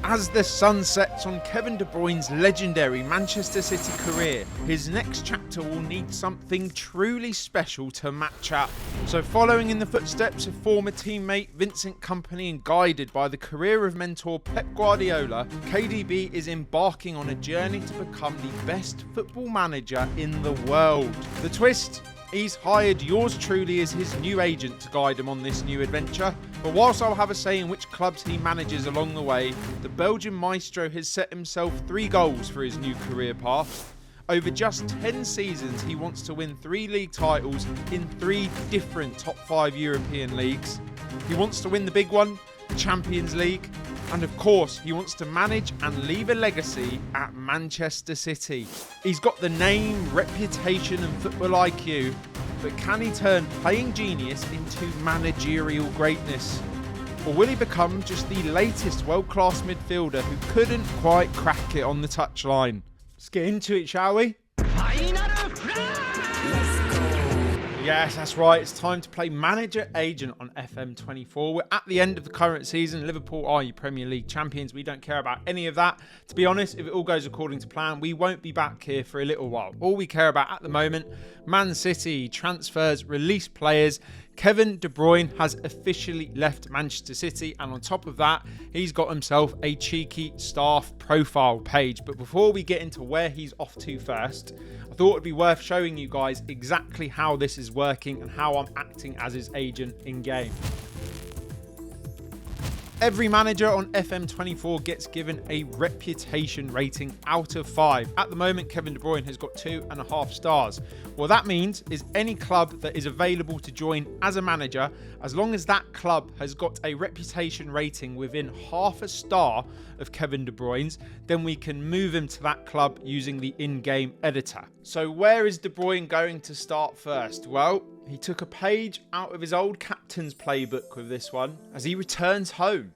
As the sun sets on Kevin De Bruyne's legendary Manchester City career, his next chapter will need something truly special to match up. So following in the footsteps of former teammate Vincent Kompany and guided by the career of mentor Pep Guardiola, KDB is embarking on a journey to become the best football manager in the world. The twist? He's hired yours truly as his new agent to guide him on this new adventure. But whilst I'll have a say in which clubs he manages along the way, the Belgian maestro has set himself 3 goals for his new career path. Over just 10 seasons, he wants to win 3 league titles in 3 different top 5 European leagues. He wants to win the big one, the Champions League. And of course, he wants to manage and leave a legacy at Manchester City. He's got the name, reputation and football IQ, but can he turn playing genius into managerial greatness? Or will he become just the latest world-class midfielder who couldn't quite crack it on the touchline? Let's get into it, shall we? Yes, that's right. It's time to play Manager Agent on FM24. We're at the end of the current season. Liverpool are your Premier League champions. We don't care about any of that. To be honest, if it all goes according to plan, we won't be back here for a little while. All we care about at the moment, Man City, transfers, release players. Kevin De Bruyne has officially left Manchester City, and on top of that, he's got himself a cheeky staff profile page. But before we get into where he's off to first, I thought it'd be worth showing you guys exactly how this is working and how I'm acting as his agent in game. Every manager on FM24 gets given a reputation rating out of 5. At the moment, Kevin De Bruyne has got 2.5 stars. What that means is any club that is available to join as a manager, as long as that club has got a reputation rating within half a star of Kevin De Bruyne's, then we can move him to that club using the in-game editor. So where is De Bruyne going to start first? Well, he took a page out of his old captain's playbook with this one as he returns home.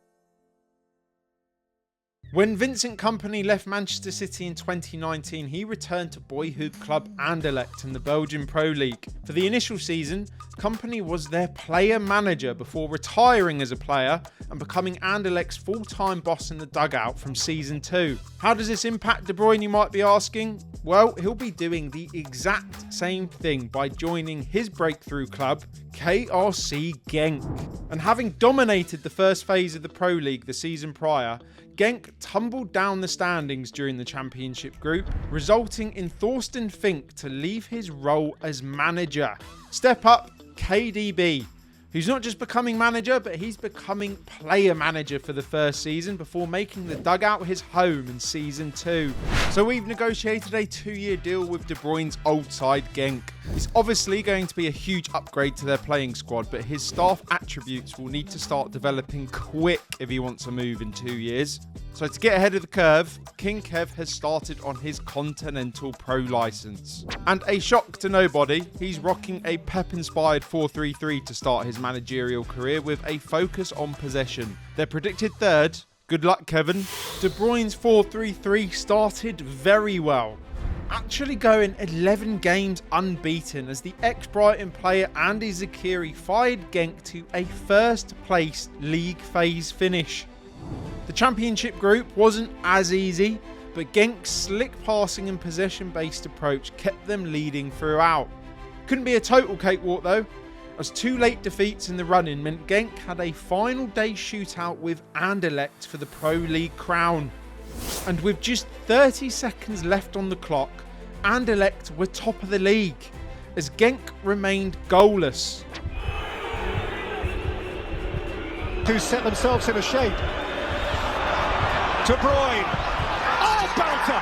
When Vincent Kompany left Manchester City in 2019, he returned to boyhood club Anderlecht in the Belgian Pro League. For the initial season, Kompany was their player manager before retiring as a player and becoming Anderlecht's full-time boss in the dugout from season 2. How does this impact De Bruyne, you might be asking? Well, he'll be doing the exact same thing by joining his breakthrough club, KRC Genk. And having dominated the first phase of the Pro League the season prior, Genk tumbled down the standings during the championship group, resulting in Thorsten Fink to leave his role as manager. Step up KDB, who's not just becoming manager, but he's becoming player manager for the first season before making the dugout his home in season 2. So we've negotiated a 2-year deal with De Bruyne's old side Genk. It's obviously going to be a huge upgrade to their playing squad, but his staff attributes will need to start developing quick if he wants to move in 2 years. So to get ahead of the curve, King Kev has started on his Continental Pro license. And a shock to nobody, he's rocking a Pep-inspired 4-3-3 to start his managerial career with a focus on possession. They're predicted third. Good luck, Kevin. De Bruyne's 4-3-3 started very well, actually going 11 games unbeaten as the ex-Brighton player Andy Zakiri fired Genk to a first-place league phase finish. The championship group wasn't as easy, but Genk's slick passing and possession-based approach kept them leading throughout. Couldn't be a total cakewalk though, as 2 late defeats in the run-in meant Genk had a final day shootout with Anderlecht for the Pro League crown. And with just 30 seconds left on the clock, Anderlecht were top of the league, as Genk remained goalless. To set themselves in a shape. De Bruyne. Oh, belter!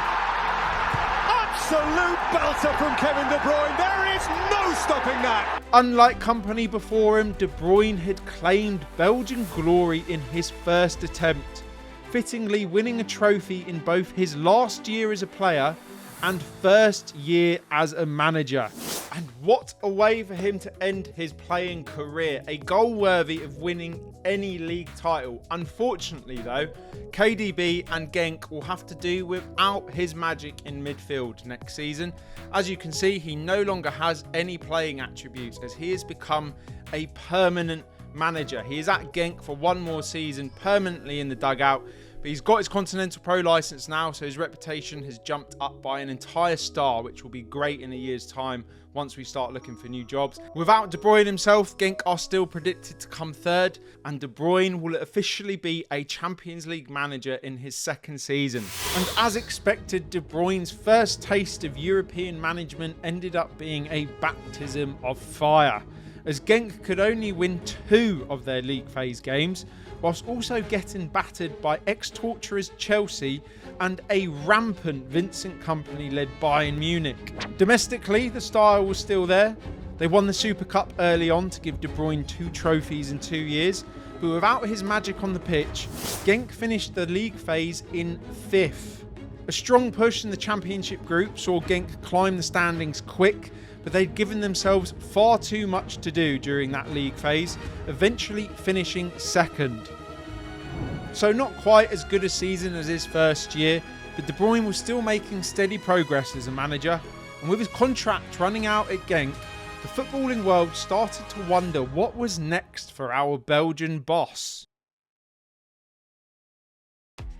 Absolute belter from Kevin De Bruyne. There is no stopping that. Unlike Kompany before him, De Bruyne had claimed Belgian glory in his first attempt, fittingly winning a trophy in both his last year as a player and first year as a manager. And what a way for him to end his playing career, a goal worthy of winning any league title. Unfortunately though, KDB and Genk will have to do without his magic in midfield next season. As you can see, he no longer has any playing attributes as he has become a permanent manager. He is at Genk for one more season, permanently in the dugout, But he's got his Continental Pro license now, so his reputation has jumped up by an entire star, which will be great in a year's time once we start looking for new jobs. Without De Bruyne himself, Genk are still predicted to come third, and De Bruyne will officially be a Champions League manager in his second season. And as expected, De Bruyne's first taste of European management ended up being a baptism of fire, as Genk could only win 2 of their league phase games, whilst also getting battered by ex-torturers Chelsea and a rampant Vincent Kompany-led Bayern Munich. Domestically, the style was still there. They won the Super Cup early on to give De Bruyne 2 trophies in 2 years, but without his magic on the pitch, Genk finished the league phase in 5th. A strong push in the Championship group saw Genk climb the standings quick, but they'd given themselves far too much to do during that league phase, eventually finishing 2nd. So not quite as good a season as his first year, but De Bruyne was still making steady progress as a manager, and with his contract running out at Genk, the footballing world started to wonder what was next for our Belgian boss.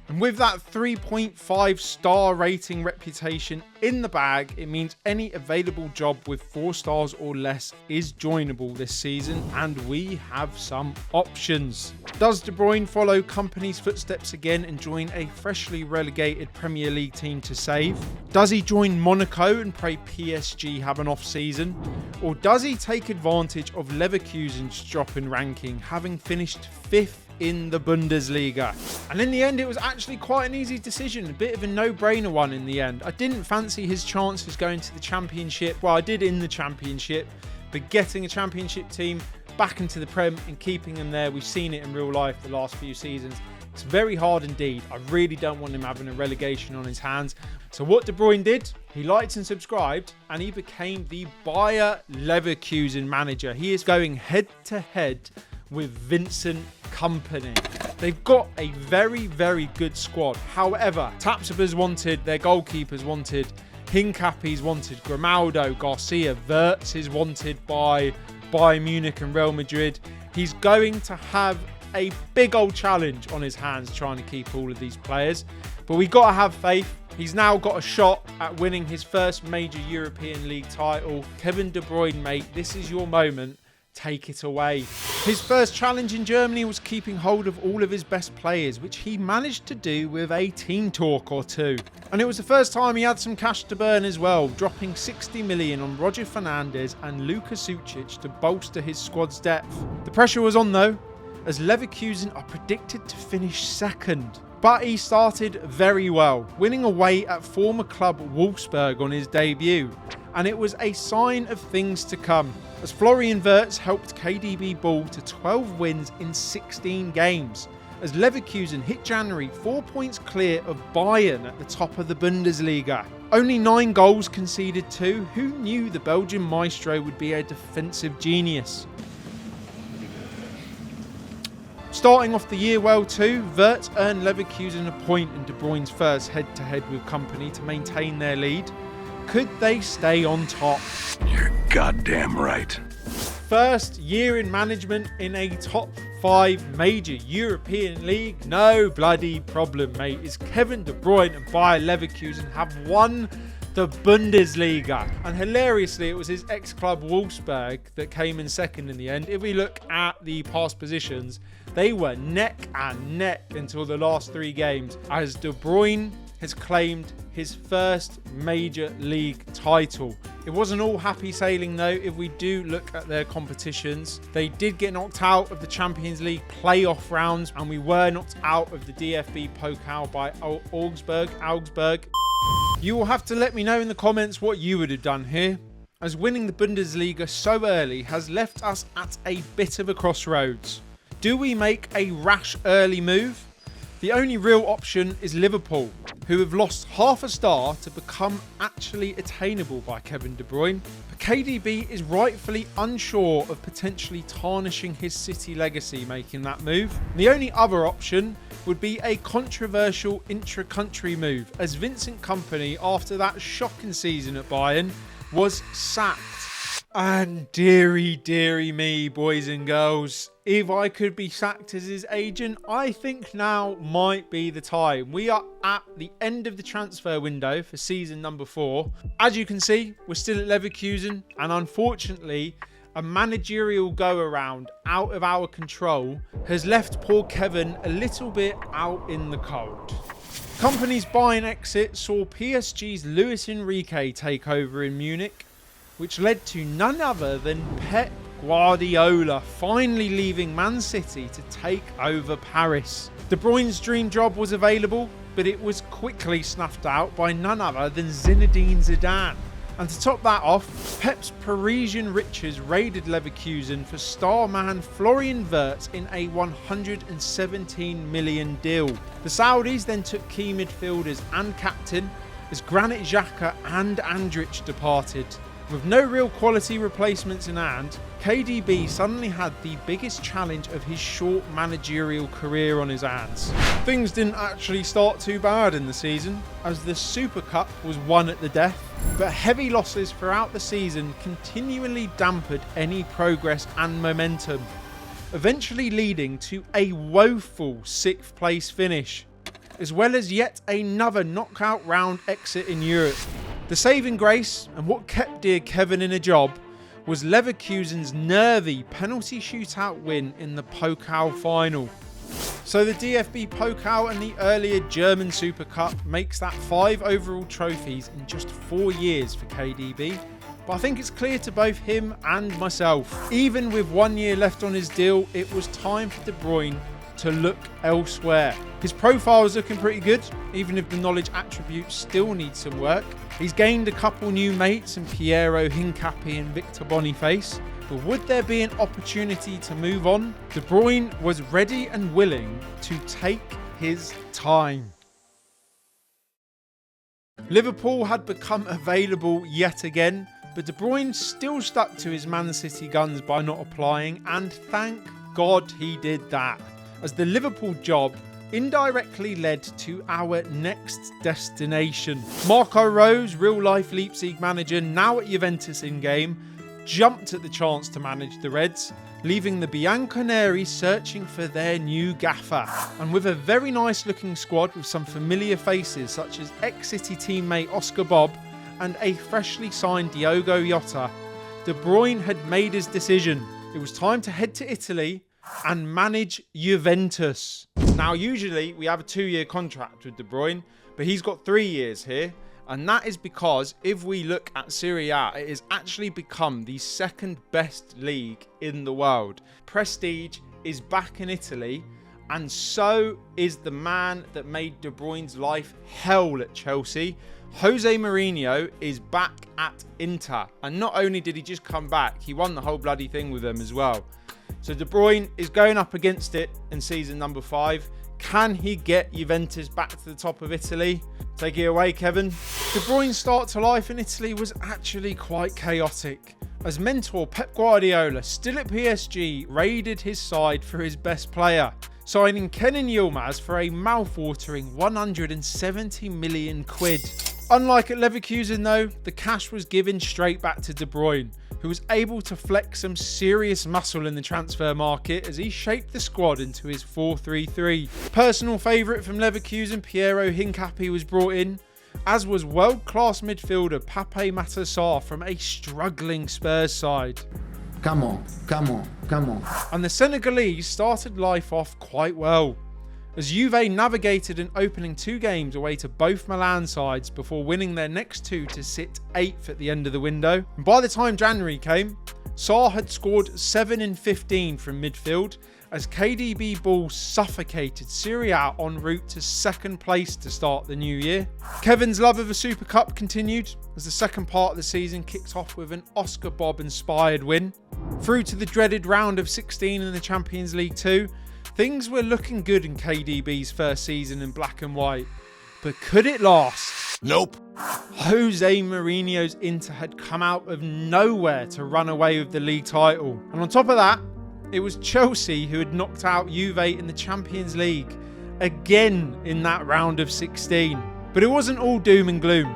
And with that 3.5 star rating reputation in the bag, it means any available job with 4 stars or less is joinable this season, and we have some options. Does De Bruyne follow Kompany's footsteps again and join a freshly relegated Premier League team to save? Does he join Monaco and pray PSG have an off season? Or does he take advantage of Leverkusen's drop in ranking, having finished 5th in the Bundesliga? And in the end, it was actually quite an easy decision, a bit of a no-brainer one in the end. I didn't fancy his chances going to the Championship. Well, I did in the Championship, but getting a Championship team back into the Prem and keeping them there, we've seen it in real life the last few seasons. It's very hard indeed. I really don't want him having a relegation on his hands. So what De Bruyne did, he liked and subscribed, and he became the Bayer Leverkusen manager. He is going head-to-head with Vincent Kompany. They've got a very, very good squad. However, Tapsoba's wanted, their goalkeeper's wanted, Hincapie's wanted, Grimaldo, Garcia, Wirtz is wanted by Bayern Munich and Real Madrid. He's going to have a big old challenge on his hands trying to keep all of these players. But we've got to have faith. He's now got a shot at winning his first major European League title. Kevin De Bruyne, mate, this is your moment. Take it away. His first challenge in Germany was keeping hold of all of his best players, which he managed to do with a team talk or 2. And it was the first time he had some cash to burn as well, dropping 60 million on Roger Fernandes and Luka Sucic to bolster his squad's depth. The pressure was on though, as Leverkusen are predicted to finish 2nd. But he started very well, winning away at former club Wolfsburg on his debut. And it was a sign of things to come, as Florian Wirtz helped KDB Ball to 12 wins in 16 games, as Leverkusen hit January 4 points clear of Bayern at the top of the Bundesliga. Only 9 goals conceded too. Who knew the Belgian maestro would be a defensive genius? Starting off the year well too, Wirtz earned Leverkusen a point in De Bruyne's first head-to-head with Kompany to maintain their lead. Could they stay on top? You're goddamn right. First year in management in a top 5 major European league? No bloody problem, mate. Is Kevin De Bruyne and Bayer Leverkusen have won the Bundesliga. And hilariously, it was his ex-club Wolfsburg that came in 2nd in the end. If we look at the past positions, they were neck and neck until the last 3 games, as De Bruyne has claimed his first major league title. It wasn't all happy sailing though. If we do look at their competitions, they did get knocked out of the Champions League playoff rounds, and we were knocked out of the DFB Pokal by Augsburg. You will have to let me know in the comments what you would have done here, as winning the Bundesliga so early has left us at a bit of a crossroads. Do we make a rash early move? The only real option is Liverpool, who have lost half a star to become actually attainable by Kevin De Bruyne. But KDB is rightfully unsure of potentially tarnishing his City legacy making that move. The only other option would be a controversial intra-country move, as Vincent Kompany, after that shocking season at Bayern, was sacked. And dearie me, boys and girls, if I could be sacked as his agent, I think now might be the time. We are at the end of the transfer window for season number 4. As you can see, we're still at Leverkusen, and unfortunately, a managerial go-around out of our control has left poor Kevin a little bit out in the cold. Kompany's buy and exit saw PSG's Luis Enrique take over in Munich, which led to none other than Pep Guardiola finally leaving Man City to take over Paris. De Bruyne's dream job was available, but it was quickly snuffed out by none other than Zinedine Zidane. And to top that off, Pep's Parisian riches raided Leverkusen for star man Florian Wirtz in a 117 million deal. The Saudis then took key midfielders and captain as Granit Xhaka and Andrich departed. With no real quality replacements in hand, KDB suddenly had the biggest challenge of his short managerial career on his hands. Things didn't actually start too bad in the season, as the Super Cup was won at the death, but heavy losses throughout the season continually dampened any progress and momentum, eventually leading to a woeful 6th place finish, as well as yet another knockout round exit in Europe. The saving grace, and what kept dear Kevin in a job, was Leverkusen's nervy penalty shootout win in the Pokal final. So the DFB Pokal and the earlier German Super Cup makes that 5 overall trophies in just 4 years for KDB. But I think it's clear to both him and myself, even with 1 year left on his deal, it was time for De Bruyne to look elsewhere. His profile is looking pretty good, even if the knowledge attributes still need some work. He's gained a couple new mates in Piero Hincapié and Victor Boniface, but would there be an opportunity to move on? De Bruyne was ready and willing to take his time. Liverpool had become available yet again, but De Bruyne still stuck to his Man City guns by not applying, and thank God he did that, as the Liverpool job indirectly led to our next destination. Marco Rose, real-life Leipzig manager, now at Juventus in-game, jumped at the chance to manage the Reds, leaving the Bianconeri searching for their new gaffer. And with a very nice-looking squad with some familiar faces such as ex-City teammate Oscar Bob and a freshly signed Diogo Jota, De Bruyne had made his decision. It was time to head to Italy and manage Juventus. Now, usually we have a 2-year contract with De Bruyne, but he's got 3 years here, and that is because if we look at Serie A, it has actually become the 2nd best league in the world. Prestige is back in Italy, and so is the man that made De Bruyne's life hell at Chelsea. Jose Mourinho is back at Inter, and not only did he just come back, he won the whole bloody thing with them as well. So De Bruyne is going up against it in season number 5. Can he get Juventus back to the top of Italy? Take it away, Kevin. De Bruyne's start to life in Italy was actually quite chaotic, as mentor Pep Guardiola, still at PSG, raided his side for his best player, signing Kenan Yilmaz for a mouth-watering 170 million quid. Unlike at Leverkusen though, the cash was given straight back to De Bruyne, who was able to flex some serious muscle in the transfer market as he shaped the squad into his 4-3-3. Personal favourite from Leverkusen, Piero Hincapié, was brought in, as was world-class midfielder Pape Matar Sarr from a struggling Spurs side. Come on. And the Senegalese started life off quite well, as Juve navigated an opening 2 games away to both Milan sides before winning their next 2 to sit 8th at the end of the window. And by the time January came, Sarr had scored 7 in 15 from midfield, as KDB Bulls suffocated Serie A en route to 2nd place to start the new year. Kevin's love of a Super Cup continued, as the second part of the season kicked off with an Oscar Bob inspired win. Through to the dreaded round of 16 in the Champions League 2, things were looking good in KDB's first season in black and white, but could it last? Nope. Jose Mourinho's Inter had come out of nowhere to run away with the league title. And on top of that, it was Chelsea who had knocked out Juve in the Champions League, again in that round of 16. But it wasn't all doom and gloom,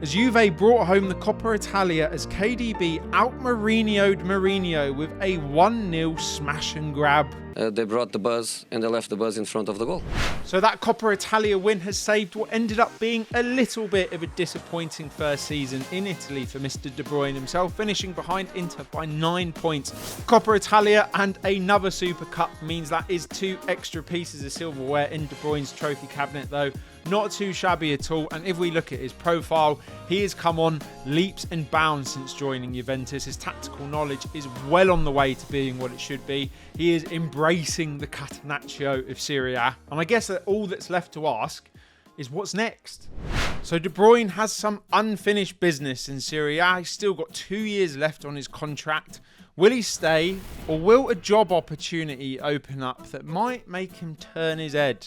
as Juve brought home the Coppa Italia as KDB out-Mourinho'd Mourinho with a 1-0 smash and grab. They brought the buzz and they left the buzz in front of the goal. So that Coppa Italia win has saved what ended up being a little bit of a disappointing first season in Italy for Mr. De Bruyne himself, finishing behind Inter by 9 points. Coppa Italia and another Super Cup means that is 2 extra pieces of silverware in De Bruyne's trophy cabinet though. Not too shabby at all, and if we look at his profile, he has come on leaps and bounds since joining Juventus. His tactical knowledge is well on the way to being what it should be. He is embracing the Catenaccio of Serie A, and I guess that all that's left to ask is what's next. So De Bruyne has some unfinished business in Serie A. He's still got 2 years left on his contract. Will he stay, or will a job opportunity open up that might make him turn his head?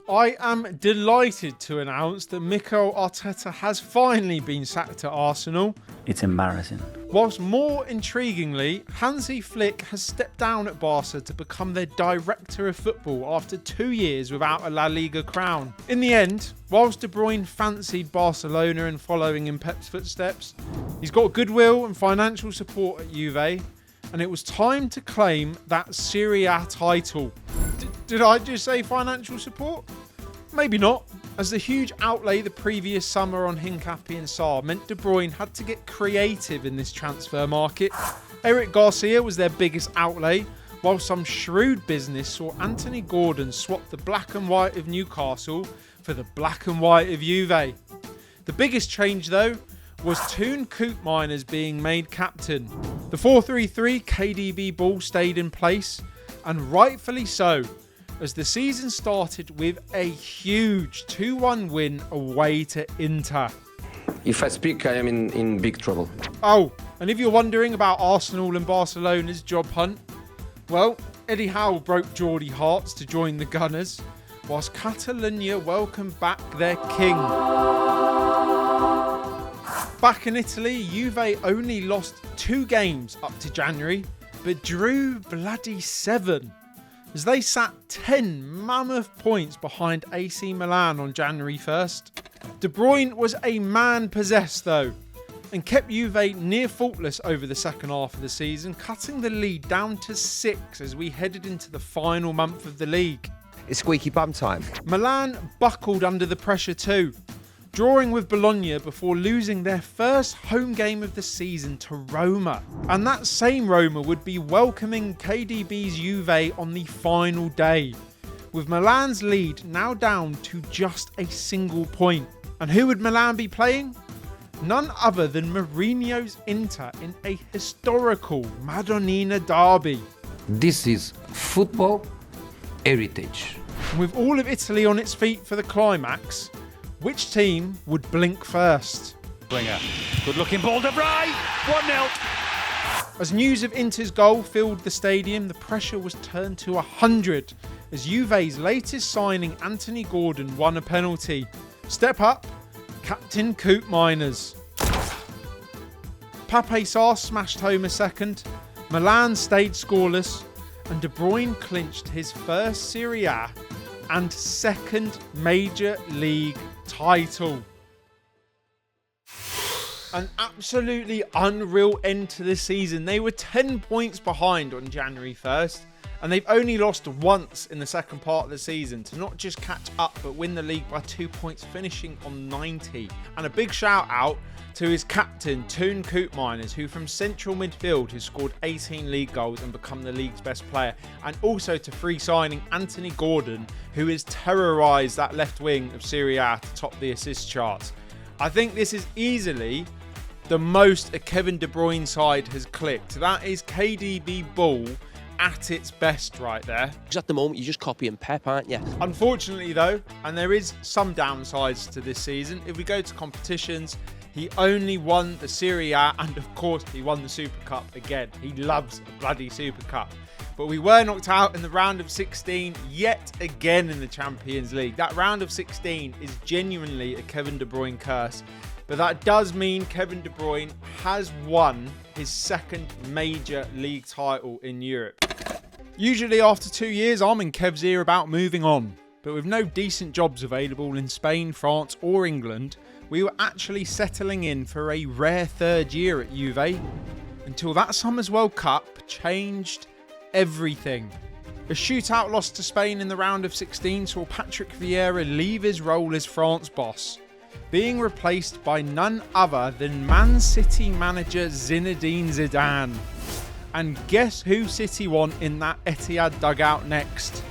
I am delighted to announce that Mikel Arteta has finally been sacked at Arsenal. It's embarrassing. Whilst more intriguingly, Hansi Flick has stepped down at Barca to become their director of football after 2 years without a La Liga crown. In the end, whilst De Bruyne fancied Barcelona and following in Pep's footsteps, he's got goodwill and financial support at Juve, and it was time to claim that Serie A title. Did I just say financial support? Maybe not, as the huge outlay the previous summer on Hincapie and Sarr meant De Bruyne had to get creative in this transfer market. Eric Garcia was their biggest outlay, while some shrewd business saw Anthony Gordon swap the black and white of Newcastle for the black and white of Juve. The biggest change though was Toon Koopmeiners being made captain. The 4-3-3 KDB ball stayed in place, and rightfully so, as the season started with a huge 2-1 win away to Inter. If I speak, I am in big trouble. Oh, and if you're wondering about Arsenal and Barcelona's job hunt, well, Eddie Howe broke Geordie hearts to join the Gunners, whilst Catalonia welcomed back their king. Back in Italy, Juve only lost 2 games up to January, but drew bloody 7, as they sat 10 mammoth points behind AC Milan on January 1st. De Bruyne was a man possessed though, and kept Juve near faultless over the second half of the season, cutting the lead down to 6 as we headed into the final month of the league. It's squeaky bum time. Milan buckled under the pressure too, drawing with Bologna before losing their first home game of the season to Roma. And that same Roma would be welcoming KDB's Juve on the final day, with Milan's lead now down to just a single point. And who would Milan be playing? None other than Mourinho's Inter in a historical Madonnina derby. This is football heritage. And with all of Italy on its feet for the climax, which team would blink first? Winger. Good looking ball, De Bruyne. 1-0. As news of Inter's goal filled the stadium, the pressure was turned to 100 as Juve's latest signing, Anthony Gordon, won a penalty. Step up, Captain Koopmeiners. Pape Sarr smashed home a second, Milan stayed scoreless, and De Bruyne clinched his first Serie A and second Major League title. An absolutely unreal end to the season. They were 10 points behind on January 1st, and they've only lost once in the second part of the season to not just catch up but win the league by 2 points, finishing on 90. And a big shout out to his captain, Toon Koopmeiners, who from central midfield has scored 18 league goals and become the league's best player. And also to free signing Anthony Gordon, who has terrorised that left wing of Serie A to top the assist charts. I think this is easily the most a Kevin De Bruyne side has clicked. That is KDB ball at its best right there. Because at the moment, you're just copying Pep, aren't you? Unfortunately though, and there is some downsides to this season, if we go to competitions, he only won the Serie A, and of course he won the Super Cup again. He loves a bloody Super Cup. But we were knocked out in the round of 16 yet again in the Champions League. That round of 16 is genuinely a Kevin De Bruyne curse. But that does mean Kevin De Bruyne has won his second major league title in Europe. Usually after 2 years, I'm in Kev's ear about moving on. But with no decent jobs available in Spain, France or England, we were actually settling in for a rare third year at Juve, until that summer's World Cup changed everything. A shootout loss to Spain in the round of 16 saw Patrick Vieira leave his role as France boss, being replaced by none other than Man City manager Zinedine Zidane. And guess who City want in that Etihad dugout next?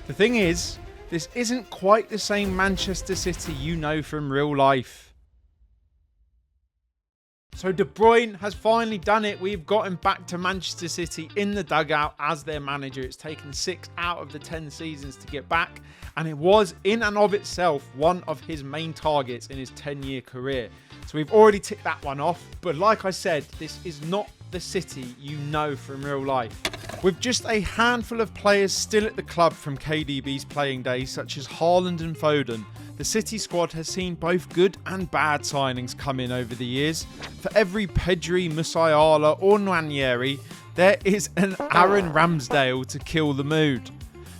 The thing is, this isn't quite the same Manchester City you know from real life. So De Bruyne has finally done it. We've got him back to Manchester City in the dugout as their manager. It's taken 6 out of the 10 seasons to get back, and it was in and of itself one of his main targets in his 10-year career. So we've already ticked that one off. But like I said, this is not the City you know from real life. With just a handful of players still at the club from KDB's playing days, such as Haaland and Foden, the City squad has seen both good and bad signings come in over the years. For every Pedri, Musiala or Nwaneri, there is an Aaron Ramsdale to kill the mood.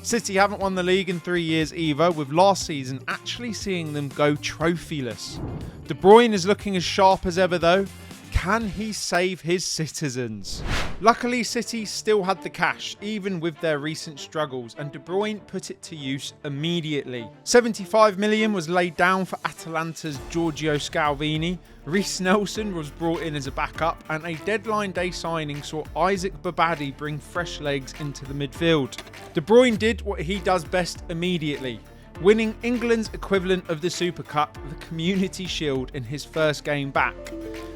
City haven't won the league in 3 years either, with last season actually seeing them go trophyless. De Bruyne is looking as sharp as ever though. Can he save his citizens? Luckily, City still had the cash, even with their recent struggles, and De Bruyne put it to use immediately. 75 million was laid down for Atalanta's Giorgio Scalvini. Reece Nelson was brought in as a backup, and a deadline day signing saw Isaac Babadi bring fresh legs into the midfield. De Bruyne did what he does best immediately, winning England's equivalent of the Super Cup, the Community Shield, in his first game back,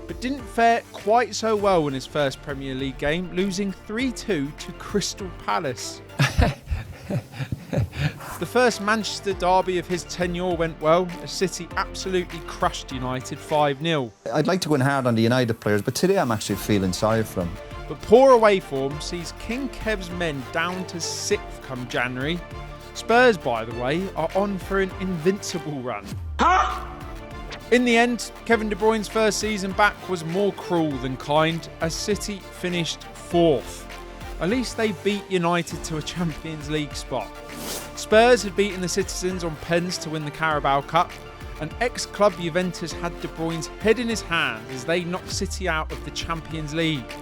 but didn't fare quite so well in his first Premier League game, losing 3-2 to Crystal Palace. The first Manchester derby of his tenure went well, as City absolutely crushed United 5-0. I'd like to go in hard on the United players, but today I'm actually feeling sorry for them. But poor away form sees King Kev's men down to 6th come January. Spurs, by the way, are on for an invincible run. In the end, Kevin De Bruyne's first season back was more cruel than kind, as City finished 4th. At least they beat United to a Champions League spot. Spurs had beaten the Citizens on pens to win the Carabao Cup, and ex-club Juventus had De Bruyne's head in his hand as they knocked City out of the Champions League,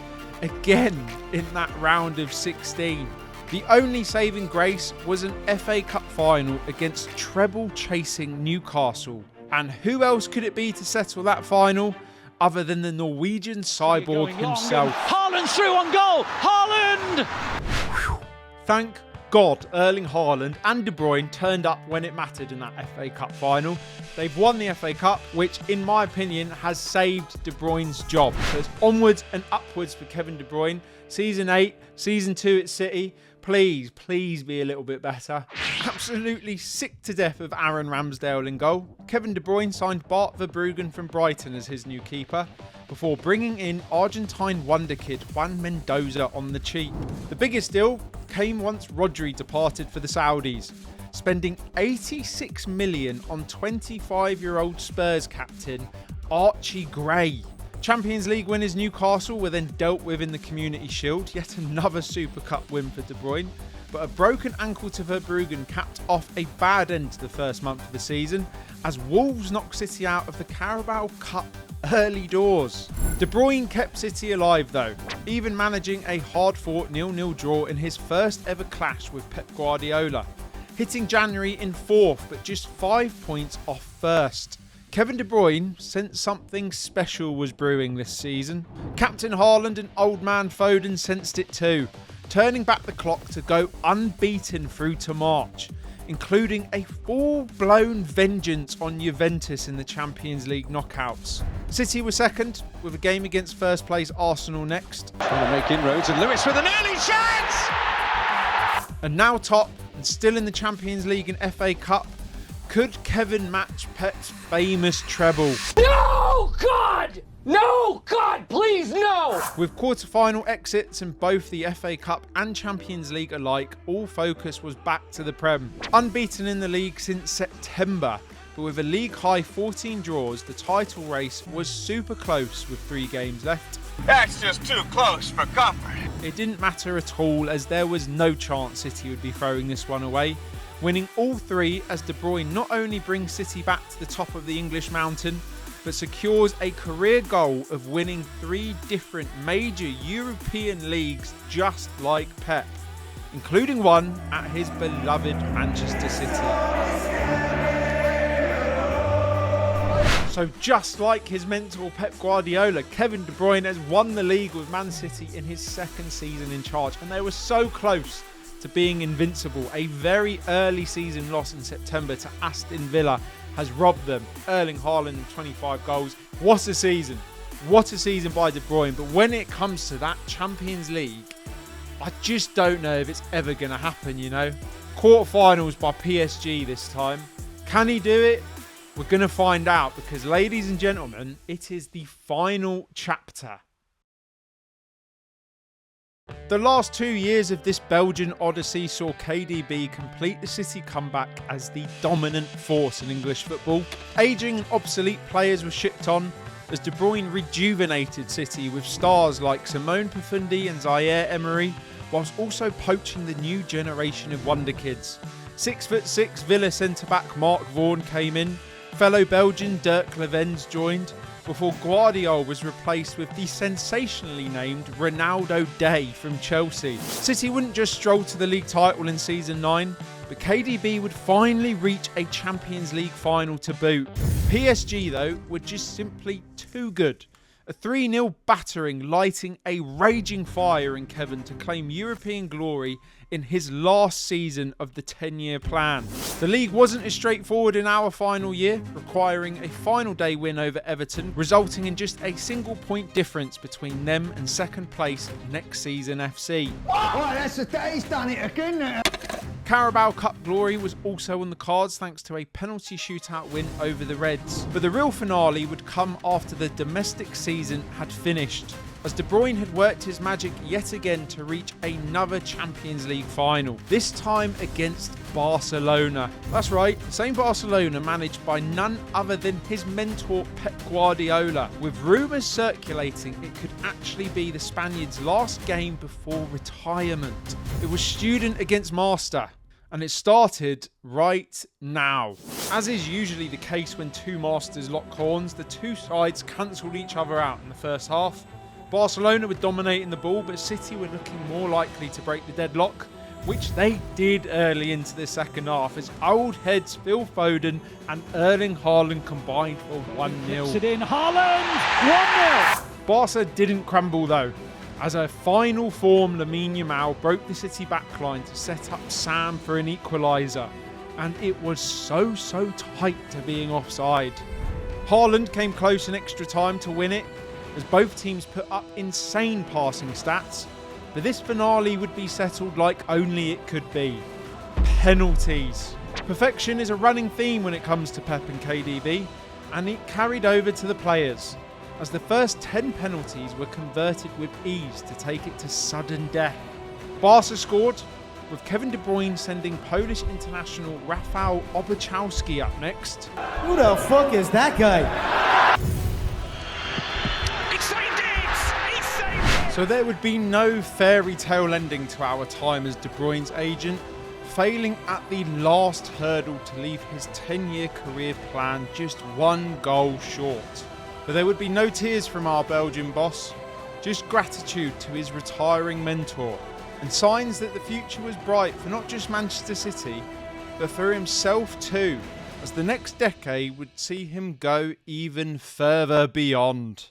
again in that round of 16. The only saving grace was an FA Cup final against treble-chasing Newcastle. And who else could it be to settle that final other than the Norwegian cyborg himself? Haaland through on goal! Haaland! Thank God Erling Haaland and De Bruyne turned up when it mattered in that FA Cup final. They've won the FA Cup, which in my opinion has saved De Bruyne's job. So it's onwards and upwards for Kevin De Bruyne. Season 8, Season 2 at City. Please be a little bit better. Absolutely sick to death of Aaron Ramsdale in goal. Kevin De Bruyne signed Bart Verbruggen from Brighton as his new keeper, before bringing in Argentine wonderkid Juan Mendoza on the cheap. The biggest deal came once Rodri departed for the Saudis, spending 86 million on 25-year-old Spurs captain Archie Gray. Champions League winners Newcastle were then dealt with in the Community Shield, yet another Super Cup win for De Bruyne. But a broken ankle to Verbruggen capped off a bad end to the first month of the season, as Wolves knocked City out of the Carabao Cup early doors. De Bruyne kept City alive though, even managing a hard-fought 0-0 draw in his first ever clash with Pep Guardiola, hitting January in 4th but just 5 points off 1st. Kevin De Bruyne sensed something special was brewing this season. Captain Haaland and old man Foden sensed it too, turning back the clock to go unbeaten through to March, including a full-blown vengeance on Juventus in the Champions League knockouts. City were second, with a game against first place Arsenal next. Trying to make inroads, and Lewis with an early chance! And now top, and still in the Champions League and FA Cup, could Kevin match Pep's famous treble? No, God! No, God, please, no! With quarter-final exits in both the FA Cup and Champions League alike, all focus was back to the Prem. Unbeaten in the league since September, but with a league-high 14 draws, the title race was super close with 3 games left. That's just too close for comfort. It didn't matter at all, as there was no chance City would be throwing this one away, winning all three as De Bruyne not only brings City back to the top of the English mountain, but secures a career goal of winning 3 different major European leagues just like Pep, including one at his beloved Manchester City. So just like his mentor Pep Guardiola, Kevin De Bruyne has won the league with Man City in his second season in charge, and they were so close to being invincible. A very early season loss in September to Aston Villa has robbed them. Erling Haaland, 25 goals. What a season. What a season by De Bruyne. But when it comes to that Champions League, I just don't know if it's ever going to happen, you know. Quarterfinals by PSG this time. Can he do it? We're going to find out because, ladies and gentlemen, it is the final chapter. The last 2 years of this Belgian Odyssey saw KDB complete the City comeback as the dominant force in English football. Ageing and obsolete players were shipped on as De Bruyne rejuvenated City with stars like Simone Pafundi and Zaire Emery, whilst also poaching the new generation of wonder kids. 6'6" Villa centre-back Mark Vaughan came in. Fellow Belgian Dirk Levens joined, before Guardiola was replaced with the sensationally named Ronaldo Day from Chelsea. City wouldn't just stroll to the league title in season 9, but KDB would finally reach a Champions League final to boot. PSG, though, were just simply too good. A 3-0 battering lighting a raging fire in Kevin to claim European glory in his last season of the 10-year plan. The league wasn't as straightforward in our final year, requiring a final day win over Everton, resulting in just a single point difference between them and second place next season FC. Oh, that's the day he's done it again. Carabao Cup glory was also on the cards thanks to a penalty shootout win over the Reds. But the real finale would come after the domestic season had finished, as De Bruyne had worked his magic yet again to reach another Champions League final, this time against Barcelona. That's right, the same Barcelona managed by none other than his mentor Pep Guardiola, with rumours circulating it could actually be the Spaniard's last game before retirement. It was student against master, and it started right now. As is usually the case when two masters lock horns, the two sides cancelled each other out in the first half. Barcelona were dominating the ball, but City were looking more likely to break the deadlock, which they did early into the second half as old heads Phil Foden and Erling Haaland combined for 1-0. It in Haaland, 1-0. Barca didn't crumble though, as a final form Lamine Yamal broke the City backline to set up Sam for an equaliser, and it was so tight to being offside. Haaland came close in extra time to win it, as both teams put up insane passing stats, but this finale would be settled like only it could be. Penalties. Perfection is a running theme when it comes to Pep and KDB, and it carried over to the players, as the first 10 penalties were converted with ease to take it to sudden death. Barca scored, with Kevin De Bruyne sending Polish international Rafał Obuchowski up next. Who the fuck is that guy? So there would be no fairy tale ending to our time as De Bruyne's agent, failing at the last hurdle to leave his 10-year career plan just one goal short. But there would be no tears from our Belgian boss, just gratitude to his retiring mentor, and signs that the future was bright for not just Manchester City, but for himself too, as the next decade would see him go even further beyond.